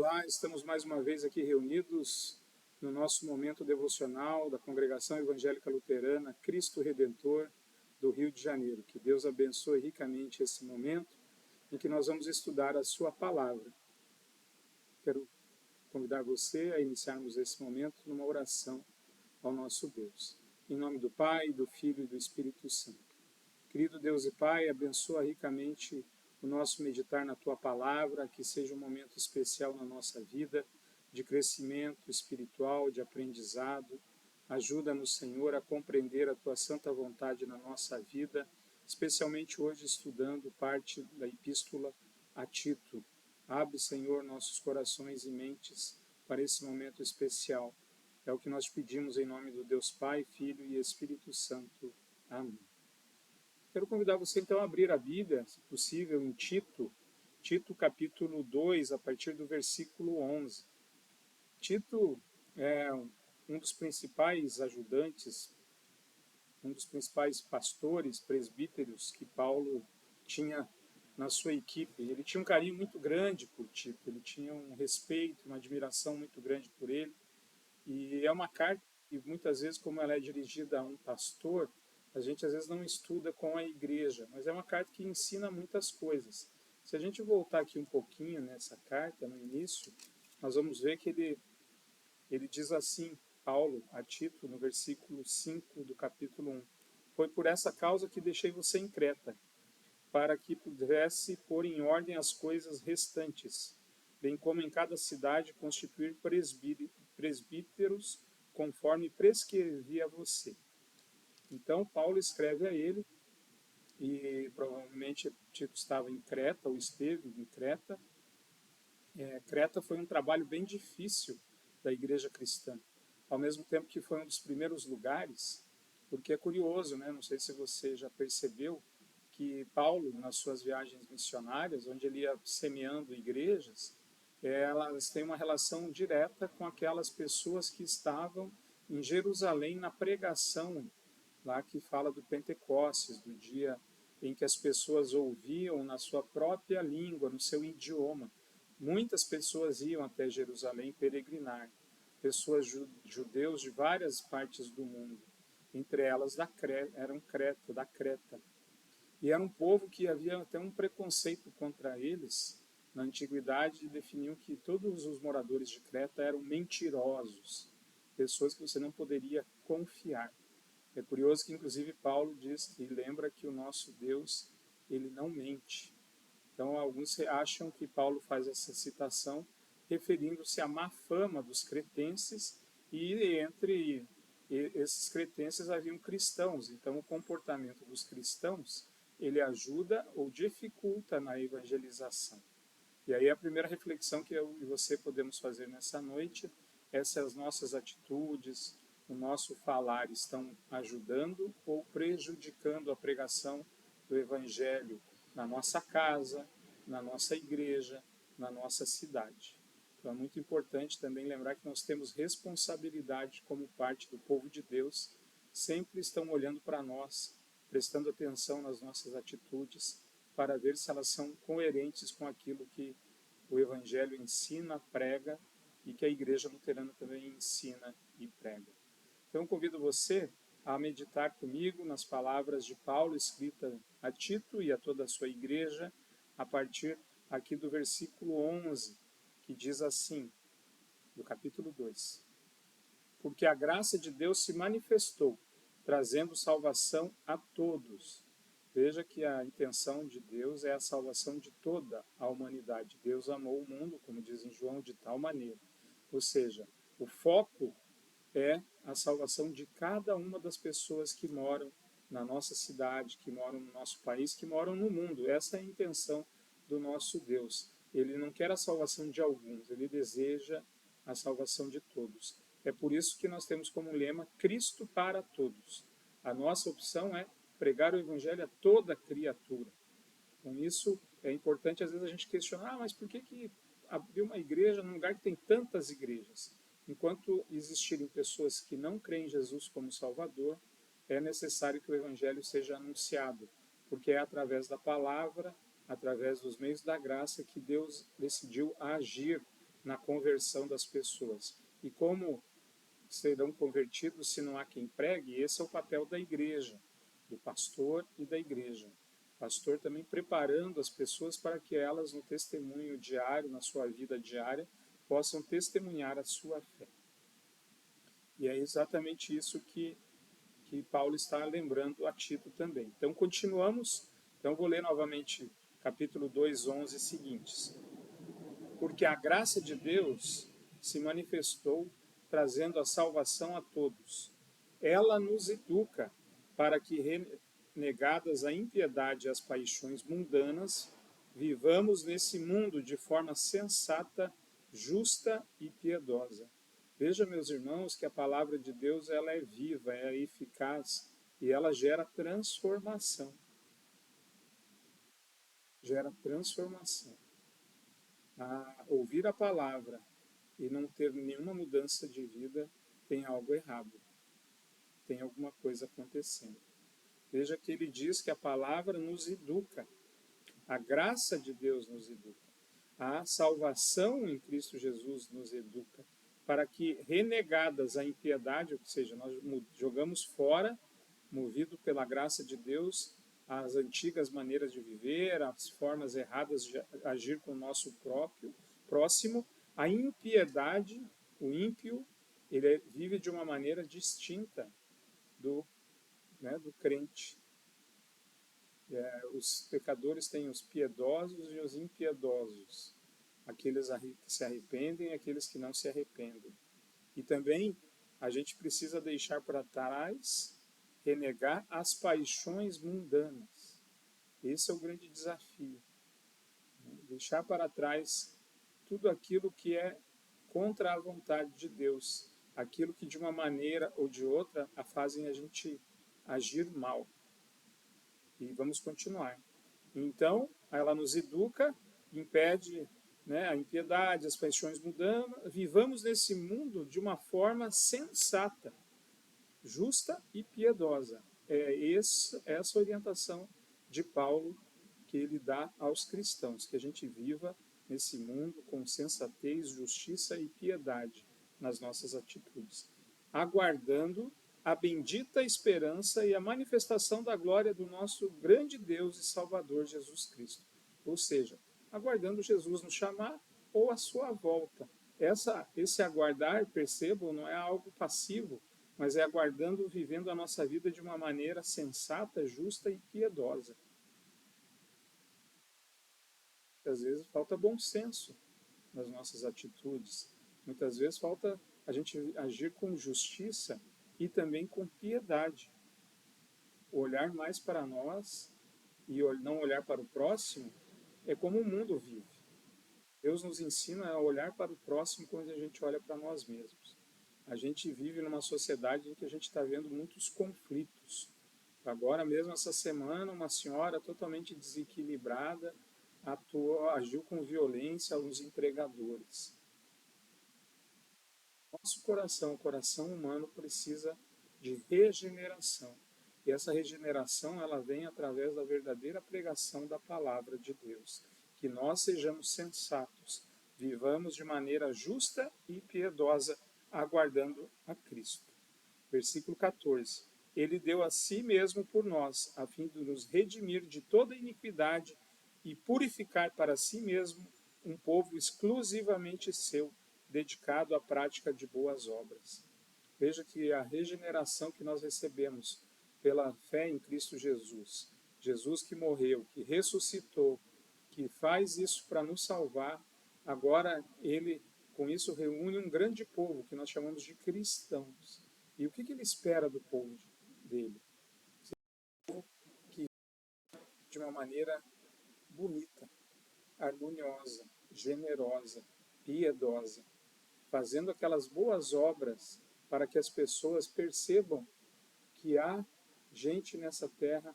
Olá, estamos mais uma vez aqui reunidos no nosso momento devocional da Congregação Evangélica Luterana Cristo Redentor do Rio de Janeiro. Que Deus abençoe ricamente esse momento em que nós vamos estudar a sua palavra. Quero convidar você a iniciarmos esse momento numa oração ao nosso Deus. Em nome do Pai, do Filho e do Espírito Santo. Querido Deus e Pai, abençoa ricamente o nosso meditar na Tua Palavra, que seja um momento especial na nossa vida, de crescimento espiritual, de aprendizado. Ajuda-nos, Senhor, a compreender a Tua santa vontade na nossa vida, especialmente hoje estudando parte da Epístola a Tito. Abre, Senhor, nossos corações e mentes para esse momento especial. É o que nós pedimos em nome do Deus Pai, Filho e Espírito Santo. Amém. Quero convidar você então a abrir a Bíblia, se possível, em Tito capítulo 2, a partir do versículo 11. Tito é um dos principais ajudantes, um dos principais pastores, presbíteros que Paulo tinha na sua equipe. Ele tinha um carinho muito grande por Tito, ele tinha um respeito, uma admiração muito grande por ele. E é uma carta que muitas vezes, como ela é dirigida a um pastor, a gente às vezes não estuda com a igreja, mas é uma carta que ensina muitas coisas. Se a gente voltar aqui um pouquinho nessa carta, no início, nós vamos ver que ele diz assim, Paulo a Tito, no versículo 5 do capítulo 1. Foi por essa causa que deixei você em Creta, para que pudesse pôr em ordem as coisas restantes, bem como em cada cidade constituir presbíteros, conforme prescrevi a você. Então, Paulo escreve a ele, e provavelmente Tito estava em Creta, ou esteve em Creta. Creta foi um trabalho bem difícil da igreja cristã, ao mesmo tempo que foi um dos primeiros lugares, porque é curioso, né? Não sei se você já percebeu, que Paulo, nas suas viagens missionárias, onde ele ia semeando igrejas, elas têm uma relação direta com aquelas pessoas que estavam em Jerusalém na pregação, lá que fala do Pentecostes, do dia em que as pessoas ouviam na sua própria língua, no seu idioma. Muitas pessoas iam até Jerusalém peregrinar, pessoas judeus de várias partes do mundo, entre elas da Creta. E era um povo que havia até um preconceito contra eles. Na antiguidade, definiam que todos os moradores de Creta eram mentirosos, pessoas que você não poderia confiar. É curioso que, inclusive, Paulo diz e lembra que o nosso Deus, ele não mente. Então, alguns acham que Paulo faz essa citação referindo-se à má fama dos cretenses, e entre esses cretenses haviam cristãos. Então, o comportamento dos cristãos, ele ajuda ou dificulta na evangelização. E aí a primeira reflexão que eu e você podemos fazer nessa noite é se as nossas atitudes, o nosso falar estão ajudando ou prejudicando a pregação do Evangelho na nossa casa, na nossa igreja, na nossa cidade. Então é muito importante também lembrar que nós temos responsabilidade como parte do povo de Deus, sempre estão olhando para nós, prestando atenção nas nossas atitudes, para ver se elas são coerentes com aquilo que o Evangelho ensina, prega, e que a Igreja Luterana também ensina e prega. Então, convido você a meditar comigo nas palavras de Paulo, escrita a Tito e a toda a sua igreja, a partir aqui do versículo 11, que diz assim, do capítulo 2. Porque a graça de Deus se manifestou, trazendo salvação a todos. Veja que a intenção de Deus é a salvação de toda a humanidade. Deus amou o mundo, como diz em João, de tal maneira. Ou seja, o foco é a salvação de cada uma das pessoas que moram na nossa cidade, que moram no nosso país, que moram no mundo. Essa é a intenção do nosso Deus. Ele não quer a salvação de alguns, ele deseja a salvação de todos. É por isso que nós temos como lema Cristo para todos. A nossa opção é pregar o Evangelho a toda criatura. Com isso, é importante às vezes a gente questionar, mas por que abrir uma igreja num lugar que tem tantas igrejas? Enquanto existirem pessoas que não creem em Jesus como Salvador, é necessário que o Evangelho seja anunciado, porque é através da palavra, através dos meios da graça, que Deus decidiu agir na conversão das pessoas. E como serão convertidos se não há quem pregue? Esse é o papel da igreja, do pastor e da igreja. O pastor também preparando as pessoas para que elas, no testemunho diário, na sua vida diária, possam testemunhar a sua fé. E é exatamente isso que Paulo está lembrando a Tito também. Então, continuamos. Então, vou ler novamente capítulo 2, 11 seguintes. Porque a graça de Deus se manifestou, trazendo a salvação a todos. Ela nos educa para que, renegadas a impiedade e as paixões mundanas, vivamos nesse mundo de forma sensata, justa e piedosa. Veja, meus irmãos, que a palavra de Deus ela é viva, é eficaz e ela gera transformação. Gera transformação. Ouvir a palavra e não ter nenhuma mudança de vida tem algo errado. Tem alguma coisa acontecendo. Veja que ele diz que a palavra nos educa. A graça de Deus nos educa. A salvação em Cristo Jesus nos educa. Para que, renegadas a impiedade, ou seja, nós jogamos fora, movido pela graça de Deus, as antigas maneiras de viver, as formas erradas de agir com o nosso próximo, a impiedade, o ímpio, ele vive de uma maneira distinta do crente. Os pecadores têm os piedosos e os impiedosos. Aqueles que se arrependem e aqueles que não se arrependem. E também a gente precisa deixar para trás, renegar as paixões mundanas. Esse é o grande desafio. Deixar para trás tudo aquilo que é contra a vontade de Deus. Aquilo que de uma maneira ou de outra fazem a gente agir mal. E vamos continuar. Então, ela nos educa, impede a impiedade, as paixões mundanas, vivamos nesse mundo de uma forma sensata, justa e piedosa. É essa orientação de Paulo que ele dá aos cristãos, que a gente viva nesse mundo com sensatez, justiça e piedade nas nossas atitudes, aguardando a bendita esperança e a manifestação da glória do nosso grande Deus e Salvador Jesus Cristo. Ou seja, aguardando Jesus nos chamar ou a sua volta. Esse aguardar, percebam, não é algo passivo, mas é aguardando, vivendo a nossa vida de uma maneira sensata, justa e piedosa. Às vezes falta bom senso nas nossas atitudes. Muitas vezes falta a gente agir com justiça e também com piedade. Olhar mais para nós e não olhar para o próximo é como o mundo vive. Deus nos ensina a olhar para o próximo quando a gente olha para nós mesmos. A gente vive numa sociedade em que a gente está vendo muitos conflitos. Agora mesmo, essa semana, uma senhora totalmente desequilibrada agiu com violência aos empregadores. Nosso coração, o coração humano, precisa de regeneração. E essa regeneração ela vem através da verdadeira pregação da palavra de Deus. Que nós sejamos sensatos, vivamos de maneira justa e piedosa, aguardando a Cristo. Versículo 14. Ele deu a si mesmo por nós, a fim de nos redimir de toda iniquidade e purificar para si mesmo um povo exclusivamente seu, dedicado à prática de boas obras. Veja que a regeneração que nós recebemos pela fé em Cristo Jesus, Jesus que morreu, que ressuscitou, que faz isso para nos salvar, agora ele com isso reúne um grande povo que nós chamamos de cristãos. E o que ele espera do povo dele? Que de uma maneira bonita, harmoniosa, generosa, piedosa, fazendo aquelas boas obras para que as pessoas percebam que há gente nessa terra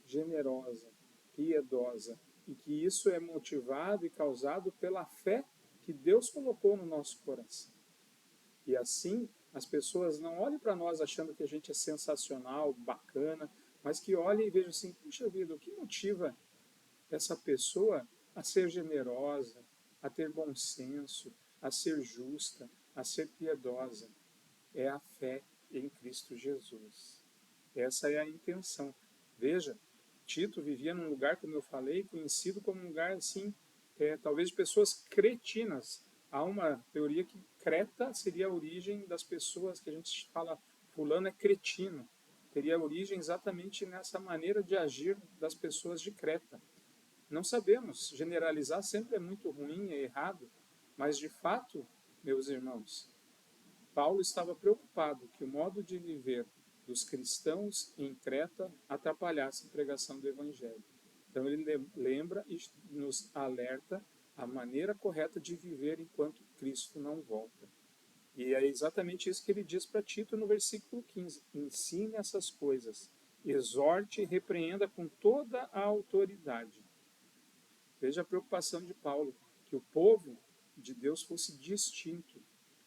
generosa, piedosa, e que isso é motivado e causado pela fé que Deus colocou no nosso coração. E assim, as pessoas não olhem para nós achando que a gente é sensacional, bacana, mas que olhem e vejam assim, puxa vida, o que motiva essa pessoa a ser generosa, a ter bom senso, a ser justa, a ser piedosa, é a fé em Cristo Jesus. Essa é a intenção. Veja, Tito vivia num lugar, como eu falei, conhecido como um lugar assim, talvez de pessoas cretinas. Há uma teoria que Creta seria a origem das pessoas que a gente fala, fulano é cretino. Teria origem exatamente nessa maneira de agir das pessoas de Creta. Não sabemos, generalizar sempre é muito ruim, é errado, mas de fato, meus irmãos, Paulo estava preocupado que o modo de viver dos cristãos em Creta atrapalhasse a pregação do Evangelho. Então ele lembra e nos alerta a maneira correta de viver enquanto Cristo não volta. E é exatamente isso que ele diz para Tito no versículo 15. Ensine essas coisas, exorte e repreenda com toda a autoridade. Veja a preocupação de Paulo, que o povo de Deus fosse distinto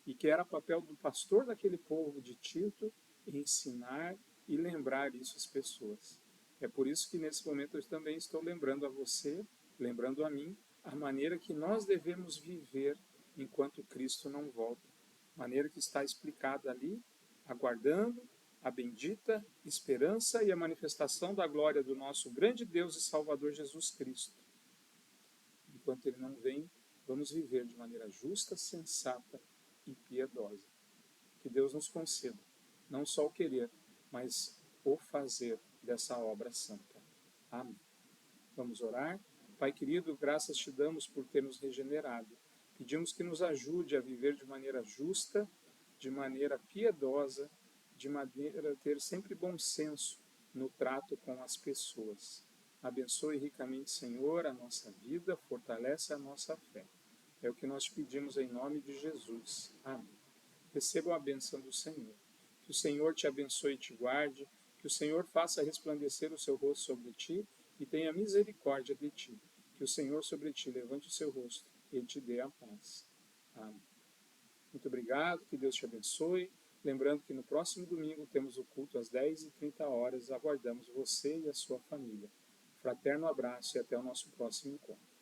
e que era papel do pastor daquele povo de Tito ensinar e lembrar isso às pessoas. É por isso que nesse momento eu também estou lembrando a você, lembrando a mim, a maneira que nós devemos viver enquanto Cristo não volta. Maneira que está explicada ali, aguardando a bendita esperança e a manifestação da glória do nosso grande Deus e Salvador Jesus Cristo. Enquanto ele não vem, vamos viver de maneira justa, sensata e piedosa. Que Deus nos conceda, não só o querer, mas o fazer dessa obra santa. Amém. Vamos orar? Pai querido, graças te damos por ter nos regenerado. Pedimos que nos ajude a viver de maneira justa, de maneira piedosa, de maneira a ter sempre bom senso no trato com as pessoas. Abençoe ricamente, Senhor, a nossa vida, fortalece a nossa fé. É o que nós te pedimos em nome de Jesus. Amém. Receba a bênção do Senhor. Que o Senhor te abençoe e te guarde, que o Senhor faça resplandecer o seu rosto sobre ti e tenha misericórdia de ti. Que o Senhor sobre ti levante o seu rosto e te dê a paz. Amém. Muito obrigado, que Deus te abençoe. Lembrando que no próximo domingo temos o culto às 10h30. Aguardamos você e a sua família. Fraterno abraço e até o nosso próximo encontro.